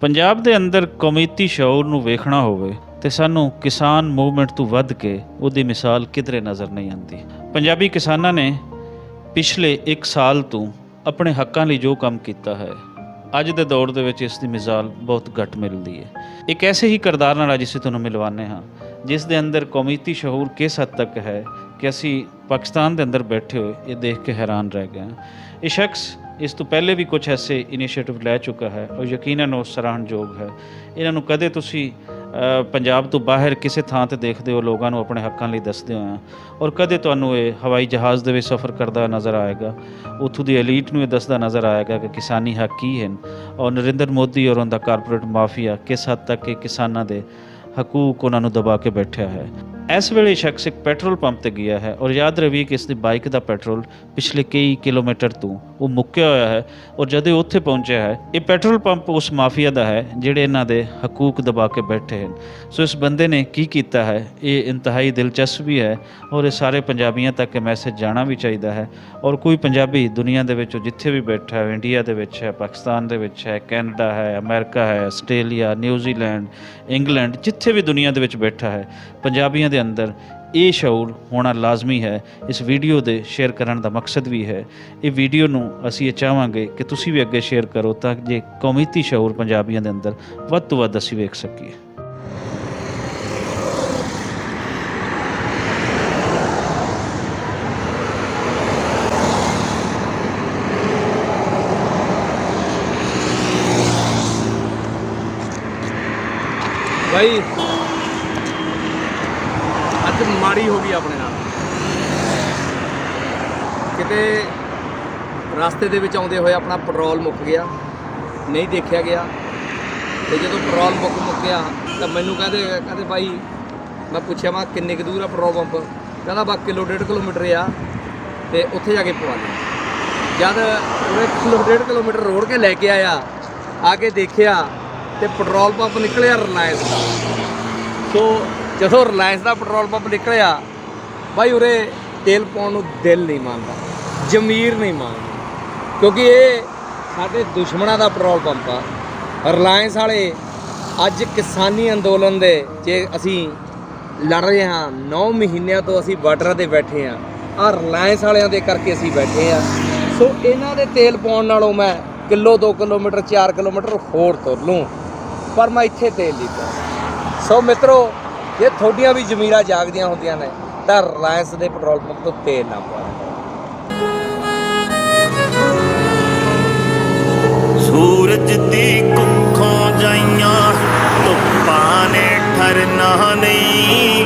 ਪੰਜਾਬ ਦੇ ਅੰਦਰ ਕੌਮੀਤੀ ਸ਼ੌਰ ਨੂੰ ਵੇਖਣਾ ਹੋਵੇ ਤੇ ਸਾਨੂੰ ਕਿਸਾਨ ਮੂਵਮੈਂਟ ਤੋਂ ਵੱਧ ਕੇ ਉਹਦੀ ਮਿਸਾਲ ਕਿਧਰੇ ਨਜ਼ਰ ਨਹੀਂ ਆਉਂਦੀ। ਪੰਜਾਬੀ ਕਿਸਾਨਾਂ ਨੇ ਪਿਛਲੇ 1 ਸਾਲ ਤੋਂ ਆਪਣੇ ਹੱਕਾਂ ਲਈ ਜੋ ਕੰਮ ਕੀਤਾ ਹੈ, ਅੱਜ ਦੇ ਦੌਰ ਦੇ ਵਿੱਚ ਇਸ ਦੀ ਮਿਸਾਲ ਬਹੁਤ ਘੱਟ ਮਿਲਦੀ ਹੈ। ਇੱਕ ਐਸੇ ਹੀ ਕਿਰਦਾਰ ਨਾਲ ਅੱਜ ਅਸੀਂ ਤੁਹਾਨੂੰ ਮਿਲਵਾਉਂਦੇ ਹਾਂ ਜਿਸ ਦੇ ਅੰਦਰ ਕੌਮੀਤੀ ਸ਼ੌਰ ਕਿਸ ਹੱਦ ਤੱਕ ਹੈ ਕਿ ਅਸੀਂ ਪਾਕਿਸਤਾਨ ਦੇ ਅੰਦਰ ਬੈਠੇ ਹੋਏ ਇਹ ਦੇਖ ਕੇ ਹੈਰਾਨ ਰਹਿ ਗਏ ਹਾਂ। ਇਹ ਸ਼ਖਸ ਇਸ ਤੋਂ ਪਹਿਲੇ ਵੀ ਕੁਝ ਐਸੇ ਇਨੀਸ਼ੀਏਟਿਵ ਲੈ ਚੁੱਕਾ ਹੈ ਔਰ ਯਕੀਨਨ ਉਹ ਸਰਾਹਣਯੋਗ ਹੈ। ਇਹਨਾਂ ਨੂੰ ਕਦੇ ਤੁਸੀਂ ਪੰਜਾਬ ਤੋਂ ਬਾਹਰ ਕਿਸੇ ਥਾਂ 'ਤੇ ਦੇਖਦੇ ਹੋ ਲੋਕਾਂ ਨੂੰ ਆਪਣੇ ਹੱਕਾਂ ਲਈ ਦੱਸਦੇ ਹੋਏ ਔਰ ਕਦੇ ਤੁਹਾਨੂੰ ਇਹ ਹਵਾਈ ਜਹਾਜ਼ ਦੇ ਵਿੱਚ ਸਫ਼ਰ ਕਰਦਾ ਨਜ਼ਰ ਆਏਗਾ, ਉੱਥੋਂ ਦੀ ਐਲੀਟ ਨੂੰ ਇਹ ਦੱਸਦਾ ਨਜ਼ਰ ਆਏਗਾ ਕਿ ਕਿਸਾਨੀ ਹੱਕ ਕੀ ਹਨ ਔਰ ਨਰਿੰਦਰ ਮੋਦੀ ਔਰ ਉਹਦਾ ਕਾਰਪੋਰੇਟ ਮਾਫੀਆ ਕਿਸ ਹੱਦ ਤੱਕ ਇਹ ਕਿਸਾਨਾਂ ਦੇ ਹਕੂਕ ਉਹਨਾਂ ਨੂੰ ਦਬਾ ਕੇ ਬੈਠਿਆ ਹੈ। ਇਸ ਵੇਲੇ ਸ਼ਖਸ ਇੱਕ ਪੈਟਰੋਲ ਪੰਪ 'ਤੇ ਗਿਆ ਹੈ ਔਰ ਯਾਦ ਰਵੇ ਕਿ ਇਸ ਦੀ ਬਾਈਕ ਦਾ ਪੈਟਰੋਲ ਪਿਛਲੇ ਕਈ ਕਿਲੋਮੀਟਰ ਤੋਂ ਉਹ ਮੁੱਕਿਆ ਹੋਇਆ ਹੈ ਔਰ ਜਦੋਂ ਉੱਥੇ ਪਹੁੰਚਿਆ ਹੈ ਇਹ ਪੈਟਰੋਲ ਪੰਪ ਉਸ ਮਾਫੀਆ ਦਾ ਹੈ ਜਿਹੜੇ ਇਹਨਾਂ ਦੇ ਹਕੂਕ ਦਬਾ ਕੇ ਬੈਠੇ ਹਨ। ਸੋ ਇਸ ਬੰਦੇ ਨੇ ਕੀ ਕੀਤਾ ਹੈ ਇਹ ਇੰਤਹਾਈ ਦਿਲਚਸਪ ਵੀ ਹੈ ਔਰ ਇਹ ਸਾਰੇ ਪੰਜਾਬੀਆਂ ਤੱਕ ਇਹ ਮੈਸੇਜ ਜਾਣਾ ਵੀ ਚਾਹੀਦਾ ਹੈ। ਔਰ ਕੋਈ ਪੰਜਾਬੀ ਦੁਨੀਆ ਦੇ ਵਿੱਚ ਜਿੱਥੇ ਵੀ ਬੈਠਾ ਹੈ, ਇੰਡੀਆ ਦੇ ਵਿੱਚ ਹੈ, ਪਾਕਿਸਤਾਨ ਦੇ ਵਿੱਚ ਹੈ, ਕੈਨੇਡਾ ਹੈ, ਅਮਰੀਕਾ ਹੈ, ਆਸਟ੍ਰੇਲੀਆ, ਨਿਊਜ਼ੀਲੈਂਡ, ਇੰਗਲੈਂਡ, ਜਿੱਥੇ ਵੀ ਦੁਨੀਆ ਦੇ ਵਿੱਚ ਬੈਠਾ ਹੈ, ਪੰਜਾਬੀਆਂ ਦੇ ਅੰਦਰ ਇਹ ਸ਼ਊਰ ਹੋਣਾ ਲਾਜ਼ਮੀ ਹੈ। ਇਸ ਵੀਡੀਓ ਦੇ ਸ਼ੇਅਰ ਕਰਨ ਦਾ ਮਕਸਦ ਵੀ ਹੈ ਇਹ ਵੀਡੀਓ ਨੂੰ ਅਸੀਂ ਇਹ ਚਾਹਾਂਗੇ ਕਿ ਤੁਸੀਂ ਵੀ ਅੱਗੇ ਸ਼ੇਅਰ ਕਰੋ ਤਾਂ ਜੇ ਕੌਮੀਤੀ ਸ਼ਊਰ ਪੰਜਾਬੀਆਂ ਦੇ ਅੰਦਰ ਵੱਧ ਤੋਂ ਵੱਧ ਅਸੀਂ ਵੇਖ ਸਕੀਏ। भाई ਅੱਜ ਮਾੜੀ ਹੋ ਗਈ ਆਪਣੇ ਨਾਲ। ਕਿਤੇ ਰਸਤੇ ਦੇ ਵਿੱਚ ਆਉਂਦੇ ਹੋਏ ਆਪਣਾ ਪੈਟਰੋਲ ਮੁੱਕ ਗਿਆ, ਨਹੀਂ ਦੇਖਿਆ ਗਿਆ ਤੇ ਜਦੋਂ ਪੈਟਰੋਲ ਮੁੱਕ ਗਿਆ ਤਾਂ ਮੈਨੂੰ ਕਹਿੰਦੇ ਭਾਈ, ਮੈਂ ਪੁੱਛਿਆ ਮੈਂ ਕਿੰਨੇ ਕੁ ਦੂਰ ਆ ਪੈਟਰੋਲ ਪੰਪ, ਕਹਿੰਦਾ ਬਾ 1.5 ਕਿਲੋਮੀਟਰ ਆ ਤੇ ਉੱਥੇ ਜਾ ਕੇ ਪਵਾ ਲਈ। ਜਦ ਉਹਨੇ 1.5 ਕਿਲੋਮੀਟਰ ਰੋੜ ਕੇ ਲੈ ਕੇ ਆਇਆ, ਆ ਕੇ ਦੇਖਿਆ ਤੇ ਪੈਟਰੋਲ ਪੰਪ ਨਿਕਲਿਆ ਰਿਲਾਇੰਸ ਦਾ। ਸੋ ਜਦੋਂ ਰਿਲਾਇੰਸ ਦਾ ਪੈਟਰੋਲ ਪੰਪ ਨਿਕਲਿਆ ਬਾਈ ਉਰੇ ਤੇਲ ਪਾਉਣ ਨੂੰ ਦਿਲ ਨਹੀਂ ਮੰਨਦਾ, ਜ਼ਮੀਰ ਨਹੀਂ ਮੰਨਦਾ, ਕਿਉਂਕਿ ਇਹ ਸਾਡੇ ਦੁਸ਼ਮਣਾਂ ਦਾ ਪੈਟਰੋਲ ਪੰਪ ਆ। ਰਿਲਾਇੰਸ ਵਾਲੇ ਅੱਜ ਕਿਸਾਨੀ ਅੰਦੋਲਨ ਦੇ ਜੇ ਅਸੀਂ ਲੜ ਰਹੇ ਹਾਂ, 9 ਮਹੀਨਿਆਂ ਤੋਂ ਅਸੀਂ ਬਾਰਡਰਾਂ 'ਤੇ ਬੈਠੇ ਹਾਂ, ਆਹ ਰਿਲਾਇੰਸ ਵਾਲਿਆਂ ਦੇ ਕਰਕੇ ਅਸੀਂ ਬੈਠੇ ਹਾਂ। ਸੋ ਇਹਨਾਂ ਦੇ ਤੇਲ ਪਾਉਣ ਨਾਲੋਂ ਮੈਂ 2 ਕਿਲੋਮੀਟਰ 4 ਕਿਲੋਮੀਟਰ ਹੋਰ ਤੁਰ ਲੂੰ, ਪਰ ਮੈਂ ਇੱਥੇ ਤੇਲ ਨਹੀਂ ਪਾਉਂਦਾ। ਸੋ ਮਿੱਤਰੋ, ਜੇ ਤੁਹਾਡੀਆਂ ਵੀ ਜ਼ਮੀਰਾਂ ਜਾਗਦੀਆਂ ਹੁੰਦੀਆਂ ਨੇ ਤਾਂ ਰਿਲਾਇੰਸ ਦੇ ਪੈਟਰੋਲ ਪੰਪ ਤੋਂ ਤੇਲ ਨਾ ਪਾਓ। ਸੂਰਜ ਦੀ ਕੁੱਖੋਂ ਜਾਈਆਂ ਧੁੱਪਾਂ ਨੇ ਠਰਨਾ ਨਹੀਂ,